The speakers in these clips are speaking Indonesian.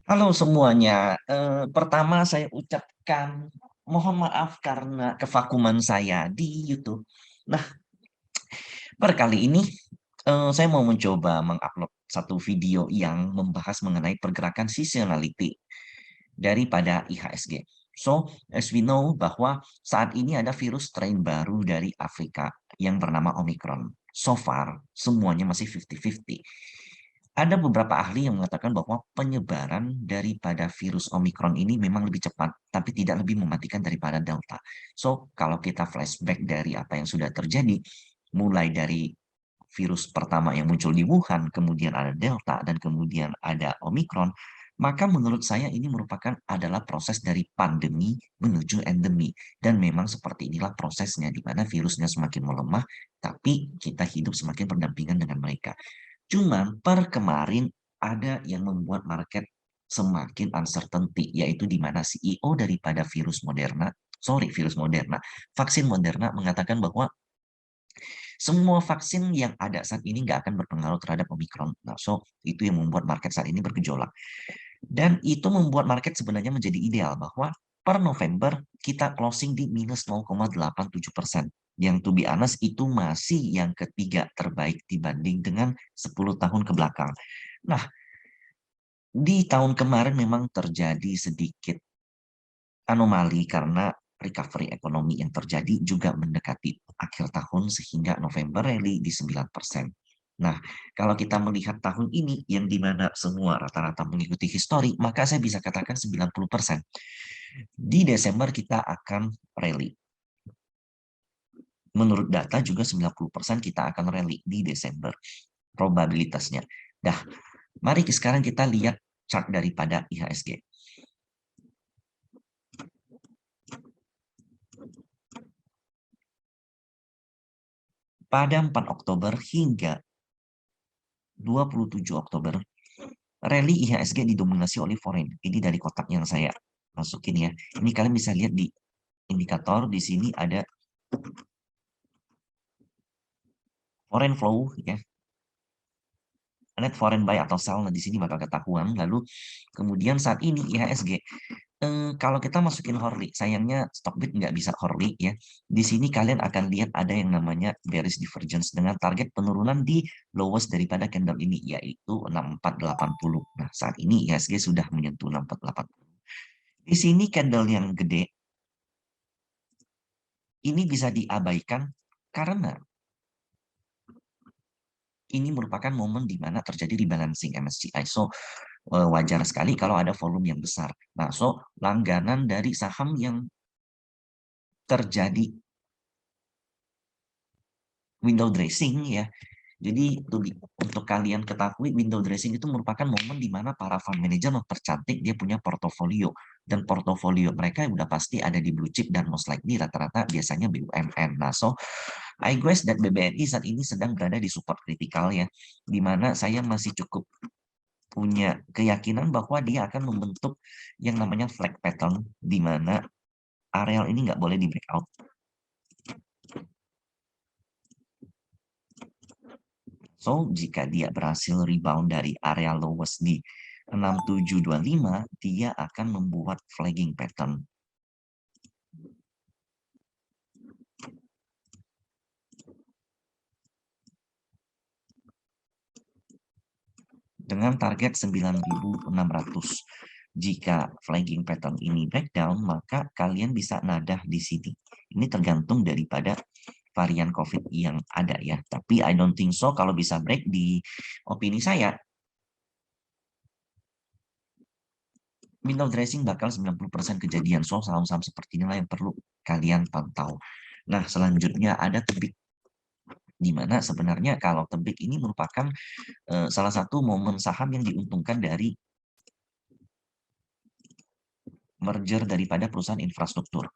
Halo semuanya. Pertama saya ucapkan mohon maaf karena kevakuman saya di YouTube. Nah, per kali ini saya mau mencoba mengupload satu video yang membahas mengenai pergerakan seasonality daripada IHSG. So, as we know bahwa saat ini ada virus strain baru dari Afrika yang bernama Omicron. So far, semuanya masih 50-50. Ada beberapa ahli yang mengatakan bahwa penyebaran daripada virus Omicron ini memang lebih cepat, tapi tidak lebih mematikan daripada Delta. So, kalau kita flashback dari apa yang sudah terjadi, mulai dari virus pertama yang muncul di Wuhan, kemudian ada Delta, dan kemudian ada Omicron, maka menurut saya ini merupakan adalah proses dari pandemi menuju endemi. Dan memang seperti inilah prosesnya, di mana virusnya semakin melemah, tapi kita hidup semakin berdampingan dengan mereka. Cuman per kemarin ada yang membuat market semakin uncertainty, yaitu di mana CEO daripada virus Moderna, vaksin Moderna mengatakan bahwa semua vaksin yang ada saat ini nggak akan berpengaruh terhadap Omicron. Nah, so itu yang membuat market saat ini bergejolak. Dan itu membuat market sebenarnya menjadi ideal bahwa per November kita closing di minus 0,87%. Yang to be honest itu masih yang ketiga terbaik dibanding dengan 10 tahun ke belakang. Nah, di tahun kemarin memang terjadi sedikit anomali karena recovery ekonomi yang terjadi juga mendekati akhir tahun sehingga November rally di 9%. Nah, kalau kita melihat tahun ini yang dimana semua rata-rata mengikuti histori, maka saya bisa katakan 90%. Di Desember kita akan rally. Menurut data juga 90% kita akan rally di Desember probabilitasnya. Dah, mari sekarang kita lihat chart daripada IHSG. Pada 4 Oktober hingga 27 Oktober, rally IHSG didominasi oleh foreign. Ini dari kotak yang saya masukin ya. Ini kalian bisa lihat di indikator, di sini ada foreign flow ya. Net foreign buy atau sell, nah di sini bakal ketahuan. Lalu kemudian saat ini IHSG, kalau kita masukin Horli, sayangnya Stockbit nggak bisa Horli ya. Di sini kalian akan lihat ada yang namanya bearish divergence dengan target penurunan di lowest daripada candle ini, yaitu 6480. Nah, saat ini IHSG sudah menyentuh 6480. Di sini candle yang gede ini bisa diabaikan karena ini merupakan momen di mana terjadi rebalancing MSCI. So, wajar sekali kalau ada volume yang besar. Nah, so langganan dari saham yang terjadi window dressing ya. Jadi untuk kalian ketahui window dressing itu merupakan momen di mana para fund manager mempercantik dia punya portofolio, dan portofolio mereka udah pasti ada di blue chip dan most likely rata-rata biasanya BUMN. Nah, so I guess that BBNI saat ini sedang berada di support kritikal ya, di mana saya masih cukup punya keyakinan bahwa dia akan membentuk yang namanya flag pattern, di mana areal ini nggak boleh di breakout. So, jika dia berhasil rebound dari area lowest di 6725, dia akan membuat flagging pattern. Dengan target 9.600. Jika flagging pattern ini breakdown, maka kalian bisa nadah di sini. Ini tergantung daripada varian COVID yang ada ya. Tapi I don't think so kalau bisa break di opini saya. Window dressing bakal 90% kejadian. So, saham-saham seperti inilah yang perlu kalian pantau. Nah, selanjutnya ada tebik. Di mana sebenarnya kalau tebik ini merupakan salah satu momen saham yang diuntungkan dari merger daripada perusahaan infrastruktur.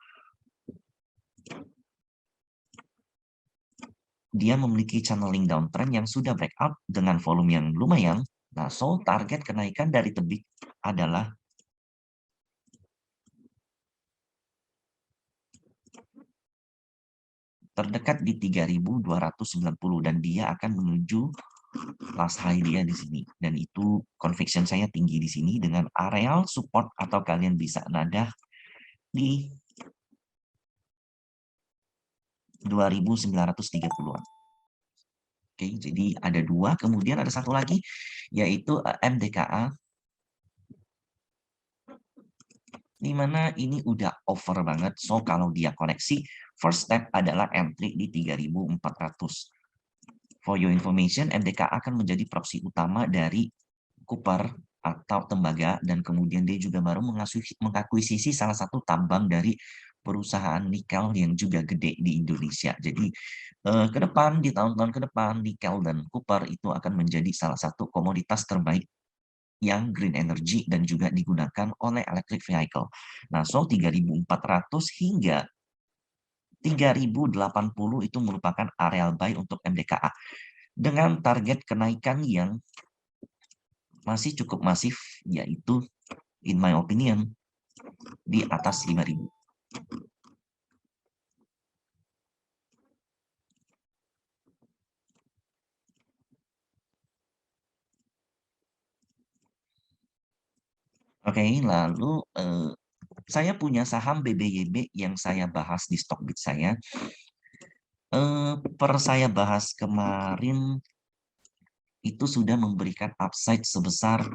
Dia memiliki channeling downtrend yang sudah breakout dengan volume yang lumayan. Nah, so target kenaikan dari tebik adalah terdekat di 3.290 dan dia akan menuju last high dia di sini, dan itu conviction saya tinggi di sini dengan areal support atau kalian bisa nadah di 2930-an. Oke, jadi ada dua, kemudian ada satu lagi yaitu MDKA, di mana ini udah over banget. So kalau dia koreksi, first step adalah entry di 3400. For your information, MDKA akan menjadi proxy utama dari Cooper atau tembaga, dan kemudian dia juga baru mengakuisisi salah satu tambang dari perusahaan nikel yang juga gede di Indonesia. Jadi ke depan, di tahun-tahun ke depan, nikel dan Cooper itu akan menjadi salah satu komoditas terbaik yang green energy dan juga digunakan oleh electric vehicle. Nah, so 3400 hingga 3080 itu merupakan areal buy untuk MDKA dengan target kenaikan yang masih cukup masif, yaitu in my opinion di atas 5000. Oke, lalu saya punya saham BBYB yang saya bahas di Stockbit saya. Saya bahas kemarin itu sudah memberikan upside sebesar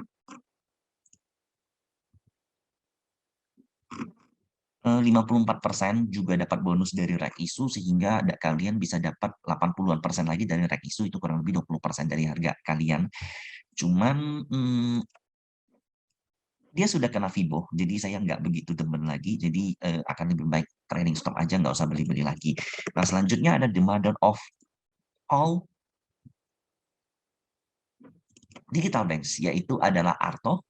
54%, juga dapat bonus dari rek issue, sehingga kalian bisa dapat 80-an% lagi dari rek issue, itu kurang lebih 20% dari harga kalian. Cuman dia sudah kena Fibo, jadi saya nggak begitu demen lagi, jadi akan lebih baik trading stop aja, nggak usah beli-beli lagi. Nah, selanjutnya ada the mother of all digital banks, yaitu adalah Arto.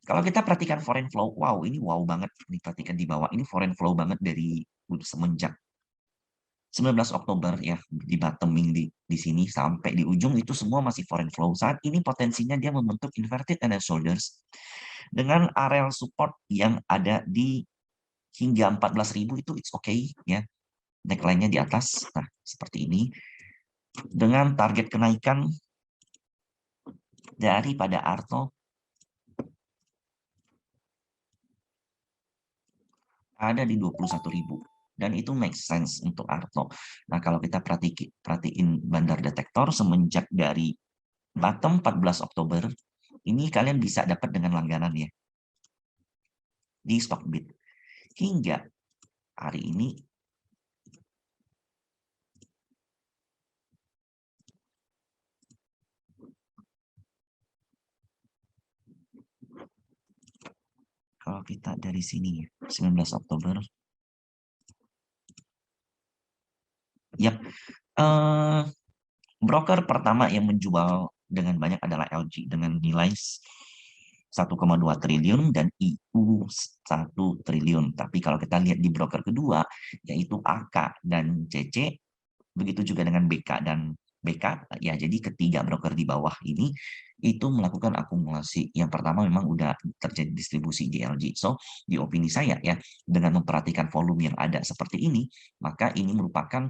Kalau kita perhatikan foreign flow, wow, ini wow banget. Diperhatikan di bawah, ini foreign flow banget dari semenjak 19 Oktober ya, di bottoming di sini sampai di ujung itu semua masih foreign flow. Saat ini potensinya dia membentuk inverted head and shoulders dengan areal support yang ada di hingga 14.000, itu it's okay ya. Neckline-nya di atas, nah seperti ini, dengan target kenaikan daripada Arto ada di 21.000, dan itu make sense untuk Arto. Nah, kalau kita perhatiin bandar detektor semenjak dari bottom 14 Oktober, ini kalian bisa dapat dengan langganan ya di Stockbit. Hingga hari ini kalau kita dari sini 19 Oktober, yap, broker pertama yang menjual dengan banyak adalah LG dengan nilai 1,2 triliun dan IU 1 triliun. Tapi kalau kita lihat di broker kedua, yaitu AK dan CC, begitu juga dengan BK dan BK, ya jadi ketiga broker di bawah ini itu melakukan akumulasi. Yang pertama memang udah terjadi distribusi di LG. So, di opini saya ya, dengan memperhatikan volume yang ada seperti ini, maka ini merupakan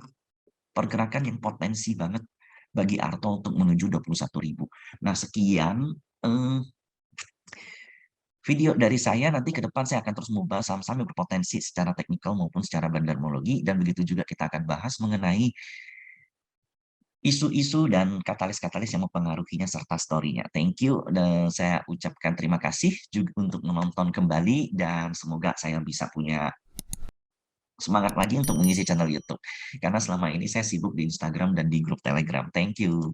pergerakan yang potensi banget bagi Arto untuk menuju 21.000. Nah, sekian video dari saya. Nanti ke depan saya akan terus membahas saham-saham yang berpotensi secara teknikal maupun secara bandarmologi, dan begitu juga kita akan bahas mengenai isu-isu dan katalis-katalis yang mempengaruhinya serta story-nya. Thank you, dan saya ucapkan terima kasih juga untuk menonton kembali, dan semoga saya bisa punya semangat lagi untuk mengisi channel YouTube. Karena selama ini saya sibuk di Instagram dan di grup Telegram. Thank you.